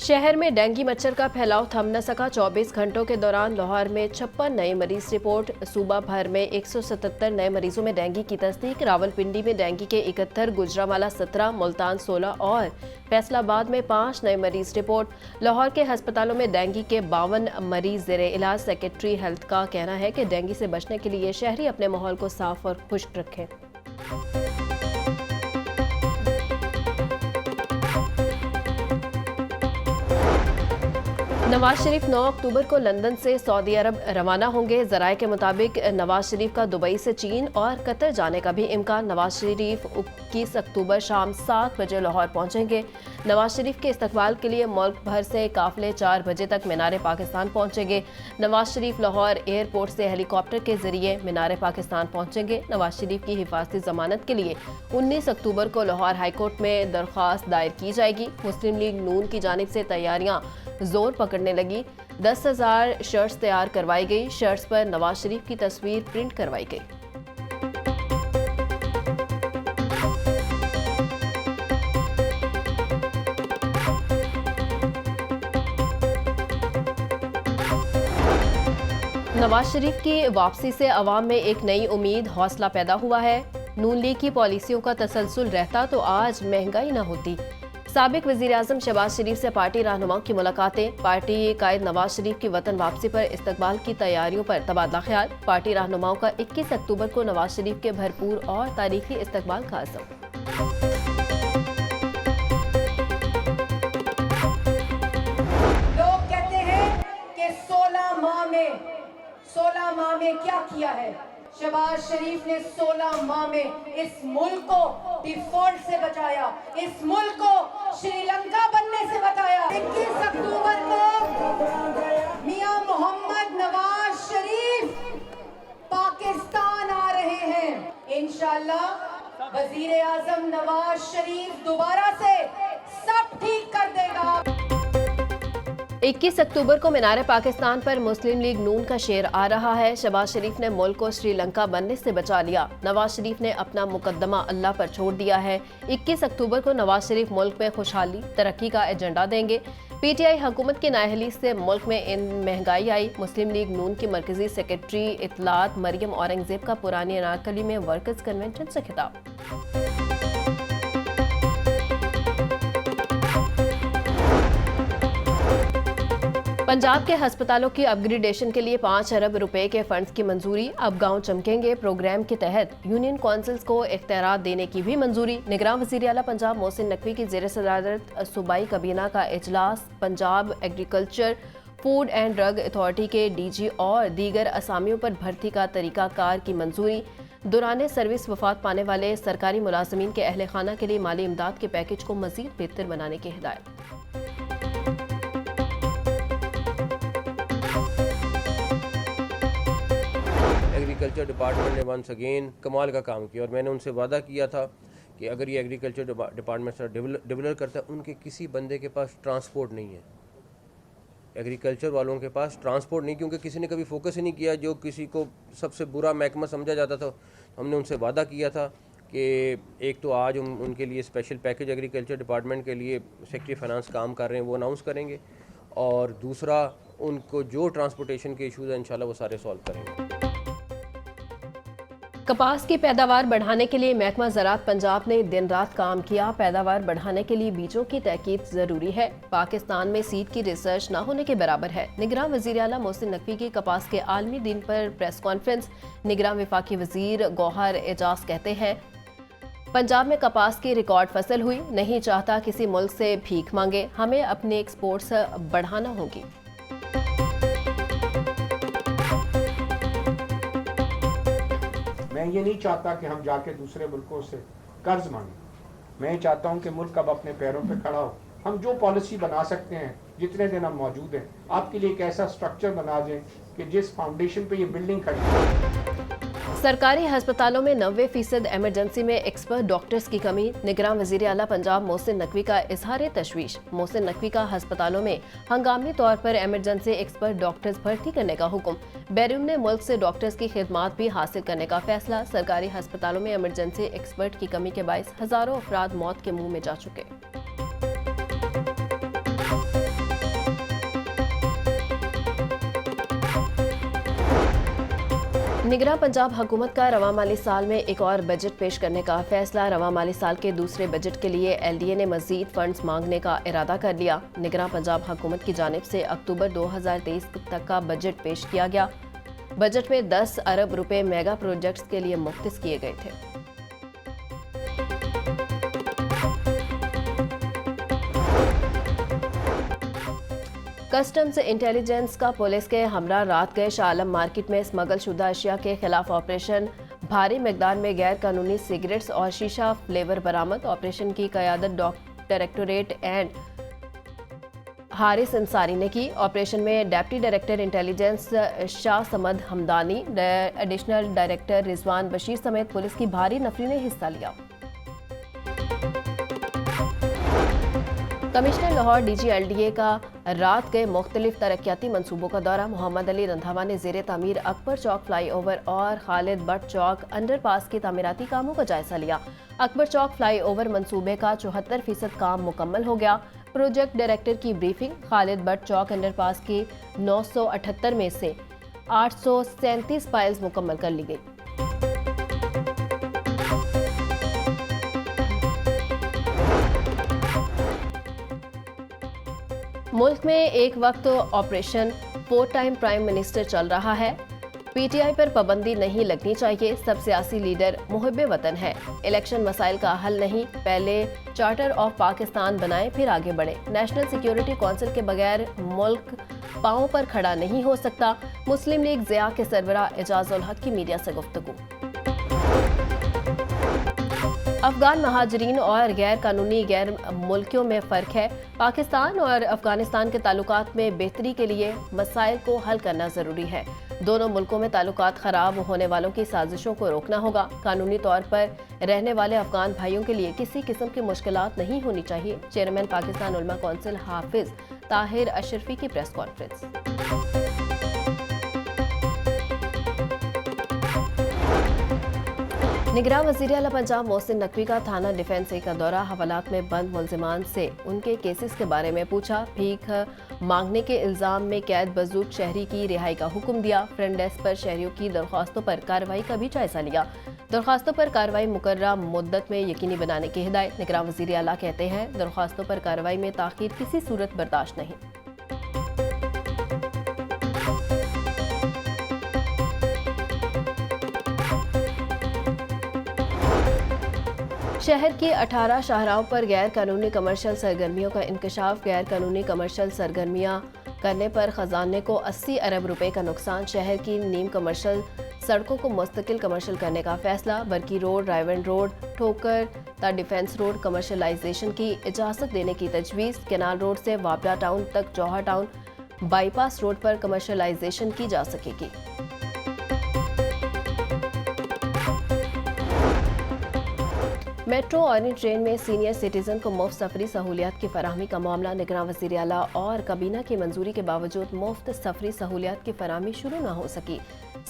शहर में डेंगू मच्छर का फैलाव थम न सका। 24 घंटों के दौरान लाहौर में 56 नए मरीज रिपोर्ट। सूबा भर में 177 नए मरीजों में डेंगू की तस्दीक। रावलपिंडी में डेंगू के 71, गुजरांवाला 17, मुल्तान 16 और फैसलाबाद में 5 नए मरीज रिपोर्ट। लाहौर के अस्पतालों में डेंगू के 52 मरीज ज़ेरे इलाज। सेक्रेटरी हेल्थ का कहना है कि डेंगू से बचने के लिए शहरी अपने माहौल को साफ और खुश्क रखें। नवाज शरीफ 9 अक्टूबर को लंदन से सऊदी अरब रवाना होंगे। जराये के मुताबिक नवाज शरीफ का दुबई से चीन और कतर जाने का भी इम्कान। नवाज शरीफ 21 अक्टूबर शाम 7 बजे लाहौर पहुंचेंगे। नवाज शरीफ के इस्तकबाल के लिए मुल्क भर से काफिले 4 बजे तक मीनार पाकिस्तान पहुंचेंगे। नवाज शरीफ लाहौर एयरपोर्ट से हेलीकॉप्टर के जरिए मीनार पाकिस्तान पहुंचेंगे। नवाज शरीफ की हिफाजती जमानत के लिए 19 अक्टूबर को लाहौर हाईकोर्ट में दरख्वास्त दायर की जाएगी। मुस्लिम लीग नून की जानिब से तैयारियां जोर पकड़ने लगी। 10,000 शर्ट्स तैयार करवाई गई। शर्ट्स पर नवाज शरीफ की तस्वीर प्रिंट करवाई गई। नवाज शरीफ की वापसी से अवाम में एक नई उम्मीद हौसला पैदा हुआ है। नून लीग की पॉलिसियों का तसलसल रहता तो आज महंगाई न होती। साबिक वज़ीर-ए-आज़म शहबाज शरीफ से पार्टी रहनुमाओं की मुलाकातें। पार्टी कायद नवाज शरीफ की वतन वापसी पर इस्तकबाल की तैयारियों पर तबादला ख्याल। पार्टी रहनुमाओं का 21 अक्टूबर को नवाज शरीफ के भरपूर और तारीखी इस्तकबाल का अज़्म। लोग कहते हैं कि 16 माह में क्या किया है। शहबाज शरीफ ने 16 माह में इस मुल्क को डिफॉल्ट से बचाया, इस मुल्क को श्रीलंका बनने से बचाया। 21 अक्टूबर को मियां मोहम्मद नवाज शरीफ पाकिस्तान आ रहे हैं। इंशाअल्लाह वजीर आजम नवाज शरीफ दोबारा से सब ठीक कर देगा। 21 अक्टूबर को मीनार पाकिस्तान पर मुस्लिम लीग नून का शेर आ रहा है। शहबाज शरीफ ने मुल्क को श्रीलंका बनने से बचा लिया। नवाज शरीफ ने अपना मुकद्दमा अल्लाह पर छोड़ दिया है। 21 अक्टूबर को नवाज शरीफ मुल्क में खुशहाली तरक्की का एजेंडा देंगे। पीटीआई हुकूमत की नाअहली से मुल्क में इन महंगाई आई। मुस्लिम लीग नून की मरकजी सेक्रेटरी इत्तलात मरियम औरंगजेब का पुरानी अनारकली में वर्कर्स कन्वेंशन से खिताब। पंजाब के अस्पतालों की अपग्रेडेशन के लिए 5 अरब रुपए के फंड्स की मंजूरी। अब गांव चमकेंगे प्रोग्राम के तहत यूनियन काउंसिल्स को इख्तियारात देने की भी मंजूरी। निगरान वज़ीर आला पंजाब मोहसिन नकवी की ज़ेर सदारत सूबाई काबीना का इजलास। Punjab agriculture food and drug authority के डीजी और दीगर असामियों पर भर्ती का तरीकाकार की मंजूरी। दौरान सर्विस वफात पाने वाले सरकारी मुलाजमीन के अहल खाना के लिए माली इमदाद के पैकेज को मजीद बेहतर बनाने की हिदायत। एग्रीकल्चर डिपार्टमेंट ने वंस अगेन कमाल का काम किया और मैंने उनसे वादा किया था कि अगर ये एग्रीकल्चर डिपार्टमेंट से डेवलप करता है, उनके किसी बंदे के पास ट्रांसपोर्ट नहीं है। एग्रीकल्चर वालों के पास ट्रांसपोर्ट नहीं, क्योंकि किसी ने कभी फोकस ही नहीं किया। जो किसी को सबसे बुरा महकमा समझा जाता था, हमने उनसे वादा किया था कि एक तो आज उनके लिए स्पेशल पैकेज एग्रीकल्चर डिपार्टमेंट के लिए सेक्रेटरी फाइनेंस काम कर रहे हैं, वो अनाउंस करेंगे, और दूसरा उनको जो ट्रांसपोर्टेशन के इशूज़ हैं इंशाल्लाह वो सारे सॉल्व करेंगे। कपास की पैदावार बढ़ाने के लिए महकमा ज़राअत पंजाब ने दिन रात काम किया। पैदावार बढ़ाने के लिए बीजों की तहकीक जरूरी है। पाकिस्तान में सीड की रिसर्च न होने के बराबर है। निगरान वज़ीर आला मोहसिन नकवी की कपास के आलमी दिन पर प्रेस कॉन्फ्रेंस। निगरान वफाकी वज़ीर गौहर एजाज कहते हैं, पंजाब में कपास की रिकॉर्ड फसल हुई। नहीं चाहता किसी मुल्क से भीख मांगे, हमें अपने एक्सपोर्ट्स बढ़ाना होगी। मैं ये नहीं चाहता कि हम जाके दूसरे मुल्कों से कर्ज मांगे। मैं चाहता हूं कि मुल्क अब अपने पैरों पे खड़ा हो। हम जो पॉलिसी बना सकते हैं, जितने दिन हम मौजूद हैं, आपके लिए एक ऐसा स्ट्रक्चर बना दें कि जिस फाउंडेशन पे ये बिल्डिंग खड़ी है। सरकारी अस्पतालों में 90% इमरजेंसी में एक्सपर्ट डॉक्टर्स की कमी। निगरान वज़ीर आला पंजाब मोहसिन नकवी का इजहार तशवीश। मोहसिन नकवी का अस्पतालों में हंगामी तौर पर इमरजेंसी एक्सपर्ट डॉक्टर्स भर्ती करने का हुक्म। बैरून मुल्क से डॉक्टर्स की खिदमात भी हासिल करने का फैसला। सरकारी अस्पतालों में इमरजेंसी एक्सपर्ट की कमी के बायस हजारों अफराद मौत के मुंह में जा चुके। निगरां पंजाब हुकूमत का रवां माली साल में एक और बजट पेश करने का फैसला। रवां माली साल के दूसरे बजट के लिए LDA ने मजीद फंड्स मांगने का इरादा कर लिया। निगरां पंजाब हुकूमत की जानिब से अक्टूबर 2023 तक का बजट पेश किया गया। बजट में 10 अरब रुपए मेगा प्रोजेक्ट्स के लिए मुख्तस किए गए थे। कस्टम्स इंटेलिजेंस का पुलिस के हमरा रात गए शाह आलम मार्केट में स्मगल शुदा अशिया के खिलाफ ऑपरेशन। भारी मिकदार में गैर कानूनी सिगरेट्स और शीशा फ्लेवर बरामद। ऑपरेशन की क़यादत डायरेक्टोरेट एंड हारिस अंसारी ने की। ऑपरेशन में deputy director intelligence Shah Samad Hamdani, additional director Rizwan Bashir समेत पुलिस की भारी नफरी ने हिस्सा लिया। कमिश्नर लाहौर DG LDA का रात गए मुख्तलिफ तरक्याती मनसूबों का दौरा। मोहम्मद अली रंधावा ने ज़ेरे तामीर अकबर चौक फ्लाई ओवर और खालिद बट चौक अंडरपास के तामीराती कामों का जायजा लिया। अकबर चौक फ्लाई ओवर मनसूबे का 74% काम मुकम्मल हो गया। प्रोजेक्ट डायरेक्टर की briefing. Khalid but Chowk underpass की 978 में से 837 पाइल्स मुकम्मल कर ली गई। मुल्क में एक वक्त ऑपरेशन 4 टाइम प्राइम मिनिस्टर चल रहा है। PTI पर पाबंदी नहीं लगनी चाहिए। सब सियासी लीडर मुहिब्बे वतन है। इलेक्शन मसाइल का हल नहीं, पहले चार्टर ऑफ पाकिस्तान बनाएं फिर आगे बढ़े। नेशनल सिक्योरिटी काउंसिल के बगैर मुल्क पांव पर खड़ा नहीं हो सकता। मुस्लिम लीग ज़िया के सरबराह एजाज उल हक की मीडिया से गुफ्तगू। अफगान महाजरीन और गैर कानूनी गैर मुल्कियों में फ़र्क है। पाकिस्तान और अफगानिस्तान के ताल्लुकात में बेहतरी के लिए मसाइल को हल करना ज़रूरी है। दोनों मुल्कों में ताल्लुकात ख़राब होने वालों की साजिशों को रोकना होगा। कानूनी तौर पर रहने वाले अफगान भाइयों के लिए किसी किस्म की मुश्किलात नहीं होनी चाहिए। चेयरमैन पाकिस्तान उलमा कौंसिल हाफिज ताहिर अशरफी की प्रेस कॉन्फ्रेंस। निगरान वज़ीर आला पंजाब मोहसिन नकवी का थाना डिफेंस ए का दौरा। हवालात में बंद मुलजिमान से उनके केसेस के बारे में पूछा। भीख मांगने के इल्ज़ाम में कैद बजूक शहरी की रिहाई का हुक्म दिया। फ्रंट डेस्क पर शहरियों की दरख्वास्तों पर कार्रवाई का भी जायजा लिया। दरख्वास्तों पर कार्रवाई मुकर्ररा मुद्दत में यकीनी बनाने की हिदायत। निगरान वज़ीर आला कहते हैं दरख्वास्तों पर कार्रवाई में ताख़ीर किसी सूरत बर्दाश्त नहीं। शहर की 18 शाहराहों पर गैर कानूनी कमर्शियल सरगर्मियों का इंकशाफ। गैर कानूनी कमर्शियल सरगर्मियां करने पर खजाने को 80 अरब रुपए का नुकसान। शहर की नीम कमर्शियल सड़कों को मुस्तकिल कमर्शियल करने का फैसला। बरकी रोड, रायवन रोड, ठोकर ता डिफेंस रोड कमर्शियलाइजेशन की इजाज़त देने की तजवीज़। केनाल रोड से वापडा टाउन तक जौहर टाउन बाईपास रोड पर कमर्शियलाइजेशन की जा सकेगी। मेट्रो और ट्रेन में सीनियर सिटीजन को मुफ्त सफरी सहूलियात की फराहमी का मामला। निगरान वज़ीर आला और काबीना की मंजूरी के बावजूद मुफ्त सफरी सहूलियात की फराहमी शुरू न हो सकी।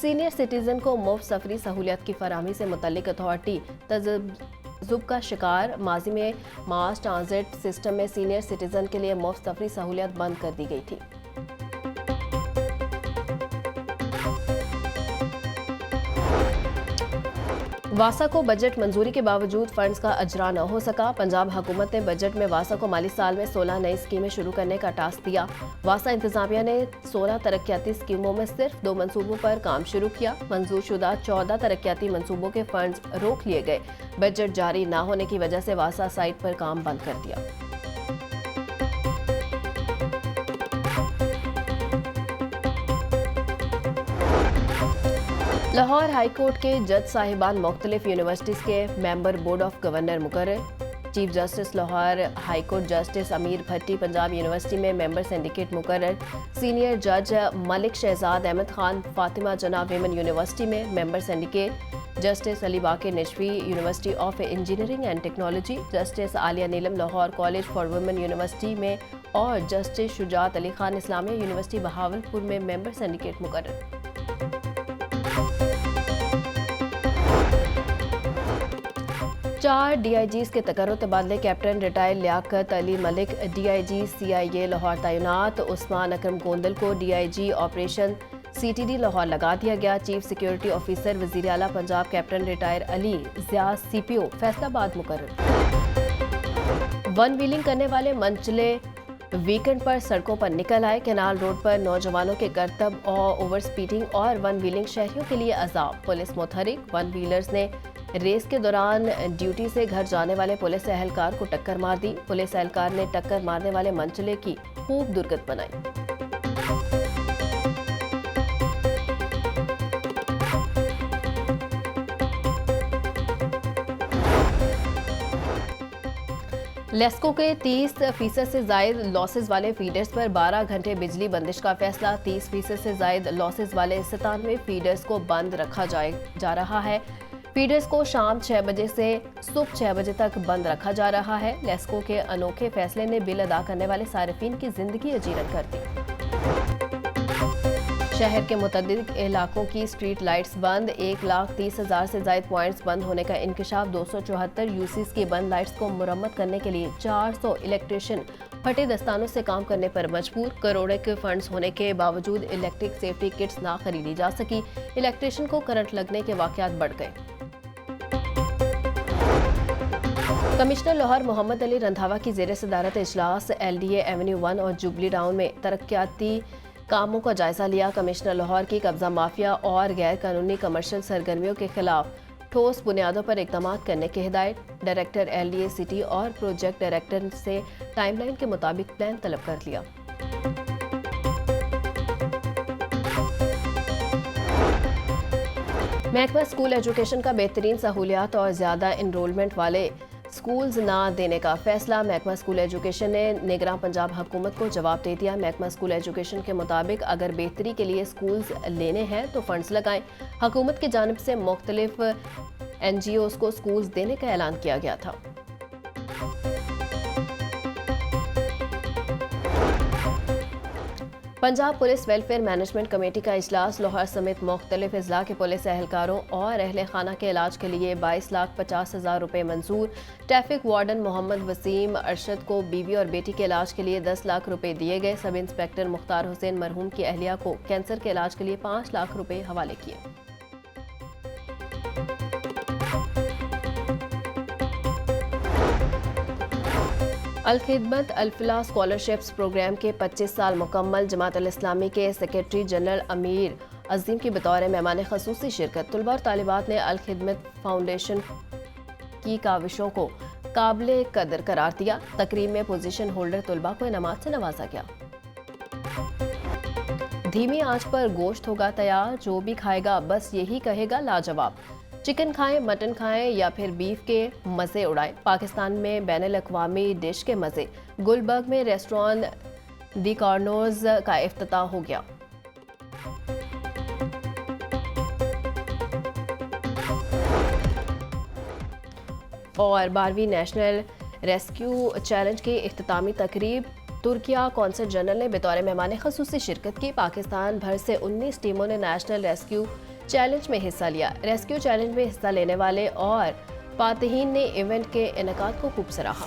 सीनियर सिटीजन को मुफ्त सफरी सहूलियात की फराहमी से मुतल्लिक अथॉरिटी तज़ब्ज़ुब का शिकार। माजी में मास ट्रांजिट सिस्टम में सीनियर सिटीजन के लिए मुफ्त सफरी सहूलियात बंद कर दी गई थी। वासा को बजट मंजूरी के बावजूद फंड्स का अजरा न हो सका। पंजाब हुकूमत ने बजट में वासा को माली साल में 16 नई स्कीमें शुरू करने का टास्क दिया। वासा इंतजामिया ने 16 तरक्याती स्कीमों में सिर्फ 2 मंसूबों पर काम शुरू किया। मंजूर शुदा 14 तरक्याती मंसूबों के फंड्स रोक लिए गए। बजट जारी न होने की वजह से वासा साइट पर काम बंद कर दिया। लाहौर हाई कोर्ट के जज साहिबान मुख्तलिफ यूनिवर्सिटीज़ के मेंबर बोर्ड ऑफ गवर्नर मुकर्रर। Chief justice Lahore high court justice Amir Bhatti Punjab university में मेंबर सिंडिकेट मुकर्रर। सीनियर जज मलिक शहजाद अहमद खान फातिमा जना विमेन यूनिवर्सिटी में member syndicate. Justice Ali Baqar Najafi university of engineering and technology. Justice Aliya Neelum Lahore college for women university में और जस्टिस शुजात अली खान इस्लामिया यूनिवर्सिटी बहावलपुर में member syndicate मुकर्रर। 4 DIGs के तकर्रुर तबादले। Captain retire Liaquat Ali Malik DIG CIA Lahore तैनात। उस्मान अकरम गोंदल को DIG ऑपरेशन CTD लाहौर लगा दिया गया। चीफ सिक्योरिटी ऑफिसर वजीर आला Punjab captain retire Ali Zia CPO Faisalabad मुकर्रर। वन व्हीलिंग करने वाले मंचले वीकेंड पर सड़कों पर निकल आए। कैनाल रोड पर नौजवानों के करतब और ओवर स्पीडिंग और वन व्हीलिंग शहरियों के लिए अजाब। पुलिस मुतहरिक। वन व्हीलर्स ने रेस के दौरान ड्यूटी से घर जाने वाले पुलिस एहलकार को टक्कर मार दी। पुलिस एहलकार ने टक्कर मारने वाले मंचले की खूब दुर्गत बनाई। लेस्को के 30% से जायद लॉसेज वाले फीडर्स पर 12 घंटे बिजली बंदिश का फैसला। 30% से जायद लॉसेज वाले 97 फीडर्स को बंद रखा जा रहा है। फीडर्स को शाम 6 बजे से सुबह 6 बजे तक बंद रखा जा रहा है। लेस्को के अनोखे फैसले ने बिल अदा करने वाले सारिफीन की जिंदगी अजीरन कर दी। शहर के मुतअद्दिद इलाकों की स्ट्रीट लाइट्स बंद। 1,30,000 से जायद पॉइंट्स बंद होने का इंकशाफ। 274 यूसीस की बंद लाइट्स को मुरम्मत करने के लिए 400 इलेक्ट्रिशियन फटे दस्तानों से काम करने पर मजबूर। करोड़ों के फंड्स होने के बावजूद इलेक्ट्रिक सेफ्टी किट्स ना खरीदी जा सकी। इलेक्ट्रिशियन को करंट लगने के वाकयात बढ़ गए। कमिश्नर लाहौर मोहम्मद अली रंधावा की ज़ेर सदारत इजलास LDA एवेन्यू 1 और जुबली टाउन में तरक्याती कामों का जायजा लिया। कमिश्नर लाहौर की कब्जा माफिया और गैर कानूनी कमर्शियल सरगर्मियों के खिलाफ ठोस बुनियादों पर इकदाम करने की हिदायत। डायरेक्टर LDA सिटी और प्रोजेक्ट डायरेक्टर से टाइमलाइन के मुताबिक प्लान तलब कर लिया। महकमा स्कूल एजुकेशन का बेहतरीन सहूलियात और ज़्यादा इनरोलमेंट वाले स्कूल्स ना देने का फैसला। महकमा स्कूल एजुकेशन ने निगरान पंजाब हुकूमत को जवाब दे दिया। महकमा स्कूल एजुकेशन के मुताबिक अगर बेहतरी के लिए स्कूल्स लेने हैं तो फंड्स लगाएं। हुकूमत की जानिब से मुख्तलिफ NGOs को स्कूल्स देने का ऐलान किया गया था। Punjab police welfare management committee का इजलास। लाहौर समेत मुख्तलिफ अजला के पुलिस एहलकारों और अहले खाना के इलाज के लिए 22,50,000 रुपये मंजूर। ट्रैफिक वार्डन मोहम्मद वसीम अरशद को बीवी और बेटी के इलाज के लिए 10 लाख रुपये दिए गए। सब इंस्पेक्टर मुख्तार हुसैन मरहूम की अहलिया को कैंसर के इलाज के लिए 5 लाख रुपये हवाले किए। अल-खिदमत अल-फलाह स्कॉलरशिप्स प्रोग्राम के 25 साल मुकम्मल। जमात अल-इस्लामी के सेक्रेटरी जनरल अमीर अजीम की बतौर मेहमान खसूसी शिरकत। तलबा और तालिबात ने अल-खिदमत फाउंडेशन की काविशों को काबिल कदर करार दिया। तकरीब में पोजीशन होल्डर तलबा को इनामात से नवाजा गया। धीमी आंच पर गोश्त होगा तैयार, जो भी खाएगा बस यही कहेगा लाजवाब। चिकन खाएं, मटन खाएं या फिर बीफ के मज़े उड़ाएं। पाकिस्तान में बैनुल अक़वामी डिश के मज़े। गुलबर्ग में रेस्टोरेंट दी कॉर्नर्स का इफ्तिताह हो गया। और 12वीं नेशनल रेस्क्यू चैलेंज की इख्तितामी तकरीब। तुर्किया कौंसल जनरल ने बतौर मेहमान खसूसी शिरकत की। पाकिस्तान भर से 19 टीमों ने नेशनल रेस्क्यू चैलेंज में हिस्सा लिया। रेस्क्यू चैलेंज में हिस्सा लेने वाले और फातिहीन ने इवेंट के इनेकाद को खूब सराहा।